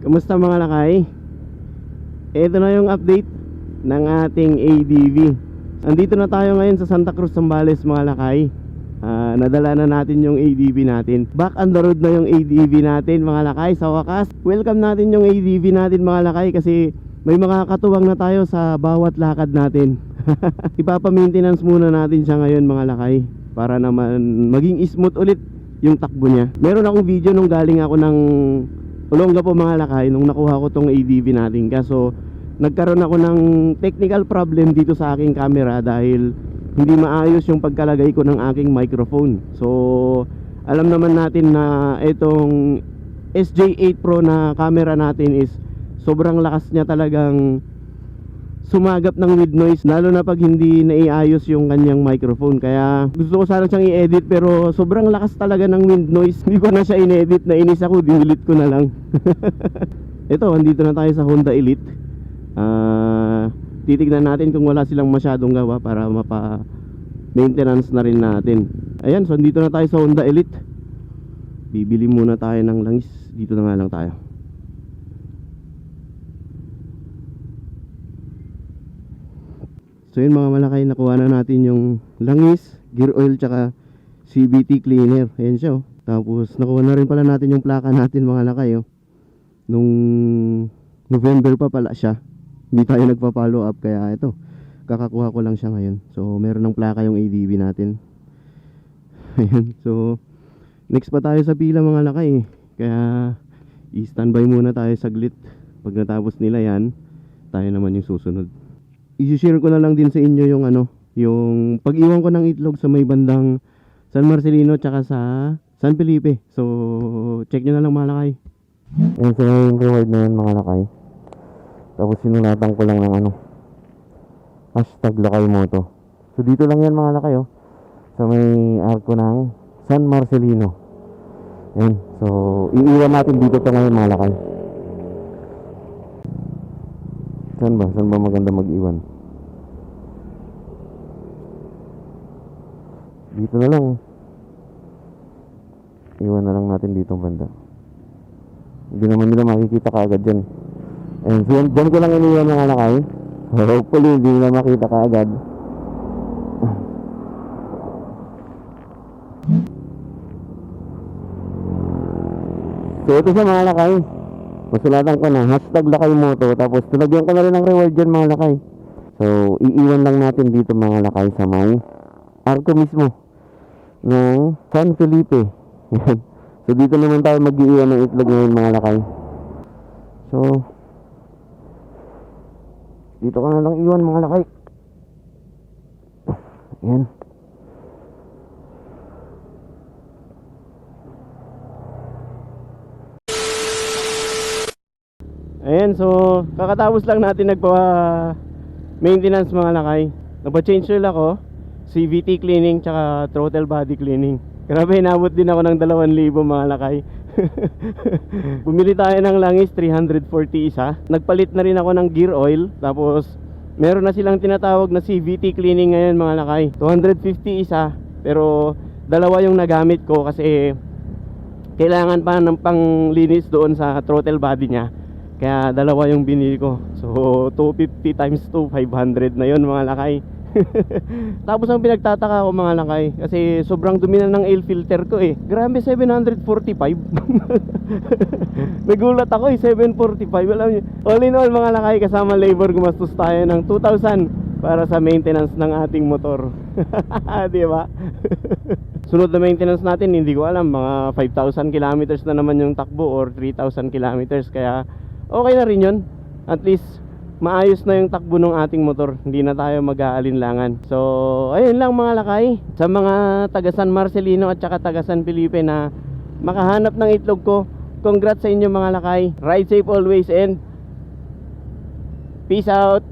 Kamusta mga lakay? Ito na yung update ng ating ADV. Andito na tayo ngayon sa Santa Cruz, Zambales mga lakay. Nadala na natin yung ADV natin. Back on the road na yung ADV natin mga lakay. Sa wakas, welcome natin yung ADV natin mga lakay, kasi may mga katuwang na tayo sa bawat lakad natin. Ipapa-maintenance muna natin siya ngayon mga lakay, para naman maging smooth ulit yung takbo niya. Meron akong video nung galing ako ng Olonga po mga lakay, nung nakuha ko tong ADV natin. Kaso nagkaroon ako ng technical problem dito sa aking camera dahil hindi maayos yung pagkalagay ko ng aking microphone. So alam naman natin na itong SJ8 Pro na camera natin is sobrang lakas niya talagang sumagap ng with noise, lalo na pag hindi naiayos yung kanyang microphone. Kaya gusto ko sana siyang i-edit, pero sobrang lakas talaga ng wind noise. Hindi ko na siya in-edit, nainis ako, dinelete ko na lang. Ito, andito na tayo sa Honda Elite. Titignan natin kung wala silang masyadong gawa para mapa-maintenance na rin natin. Ayan, so andito na tayo sa Honda Elite. Bibili muna tayo ng langis. Dito na nga lang tayo. So yun mga malakay, nakuha na natin yung langis, gear oil, tsaka CVT cleaner. Ayan siya oh. Tapos nakuha na rin pala natin yung plaka natin mga lakay oh. Nung November pa pala siya. Hindi tayo nagpa-follow up, kaya ito, kakakuha ko lang siya ngayon. So meron ng plaka yung ADV natin. Ayan, so next pa tayo sa pila mga lakay. Kaya i-standby muna tayo saglit. Pag natapos nila yan, tayo naman yung susunod. I-share ko na lang din sa inyo yung yung pag-iwan ko ng itlog sa may bandang San Marcelino tsaka sa San Felipe. So check nyo na lang mga lakay. Ayan, so yung reward na yan mga lakay. Tapos sinulatan ko lang ng hashtag Lakay Moto. So dito lang yan mga lakay oh, sa may arko ng San Marcelino. Ayan, so iiwan natin dito pa ngayon mga lakay. Saan ba maganda mag-iwan? Dito na lang. Iwan na lang natin dito banda. Hindi naman nila makikita kaagad dyan. And so dyan ko lang iniwan mga lakay. So hopefully hindi nila makita kaagad. So ito siya mga lakay. Masulatan ko na hashtag Lakay Moto. Tapos tulagyan ko na rin ng reward dyan mga lakay. So iiwan lang natin dito mga lakay sa may arko mismo ng San Felipe. So dito naman tayo mag-iiwan ng itlog ngayon mga lakay. So dito ka na lang iwan mga lakay. Ayan. Ayan, so kakatapos lang natin nagpa-maintenance mga lakay. Nagpa-change oil ako, CVT cleaning tsaka throttle body cleaning. Grabe, inabot din ako ng 2,000 mga lakay. Bumili tayo ng langis, 340 isa. Nagpalit na rin ako ng gear oil. Tapos meron na silang tinatawag na CVT cleaning ngayon mga lakay, 250 isa. Pero dalawa yung nagamit ko kasi kailangan pa ng panglinis doon sa throttle body niya. Kaya dalawa yung binili ko. So 250 times 2, 500 na yon mga lakay. Tapos ang pinagtataka ko mga lakay, kasi sobrang dumi na ng air filter ko eh. Grabe, 745. Nagulat ako eh, 745. Alam niyo, all in all mga lakay, kasama labor, gumastos tayo ng 2,000 para sa maintenance ng ating motor. Di ba? Sunod na maintenance natin, hindi ko alam, mga 5,000 kilometers na naman yung takbo or 3,000 kilometers. Kaya okay na rin yun. At least maayos na yung takbo ng ating motor. Hindi na tayo mag-aalinlangan. So ayun lang mga lakay. Sa mga taga San Marcelino at saka taga San Felipe na makahanap ng itlog ko, congrats sa inyo mga lakay. Ride safe always and peace out.